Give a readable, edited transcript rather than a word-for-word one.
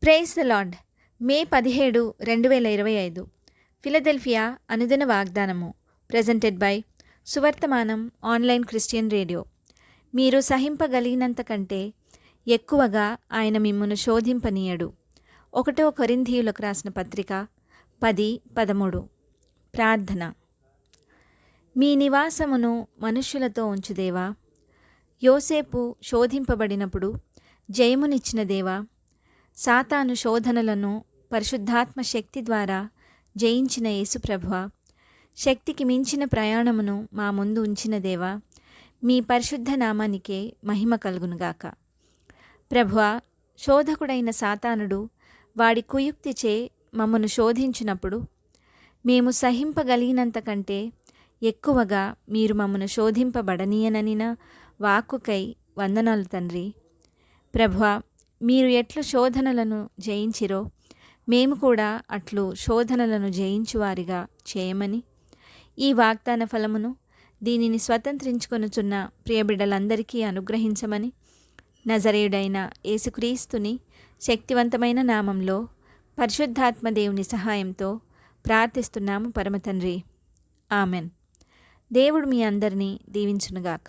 Praise the lord. May 17, 2025 Philadelphia అనుదిన వాగ్దానము. Presented by Suvarthamanam online Christian radio. మీరు సహింపగలిగినంత కంటే ఎక్కువగా ఆయన మిమ్మును శోధింపనీయడు. 1 కొరింథీయులకు రాసిన పత్రిక 10:13. ప్రార్థన. మీ నివాసమును మనుష్యులతో ఉంచుదేవా. యోసేపు శోధింపబడినప్పుడు జయమునిచ్చిన దేవా, సాతాను శోధనలను పరిశుద్ధాత్మ శక్తి ద్వారా జయించిన యేసుప్రభువా, శక్తికి మించిన ప్రయాణమును మా ముందు ఉంచిన దేవా, మీ పరిశుద్ధ నామానికే మహిమ కలుగునుగాక. ప్రభువా, శోధకుడైన సాతానుడు వాడి కుయుక్తిచే మమ్మను శోధించినప్పుడు మేము సహింపగలిగినంత కంటే ఎక్కువగా మీరు మమ్మను శోధింపబడనీయననిన వాక్కుకై వందనాలు తండ్రి. ప్రభువా, మీరు ఎట్లు శోధనలను జయించిరో మేము కూడా అట్లు శోధనలను జయించువారిగా చేయమని, ఈ వాగ్దాన ఫలమును దీనిని స్వతంత్రించుకొనుచున్న ప్రియబిడ్డలందరికీ అనుగ్రహించమని నజరేయుడైన యేసుక్రీస్తుని శక్తివంతమైన నామంలో పరిశుద్ధాత్మ దేవుని సహాయంతో ప్రార్థిస్తున్నాము పరమతండ్రి. ఆమెన్. దేవుడు మీ అందరినీ దీవించునుగాక.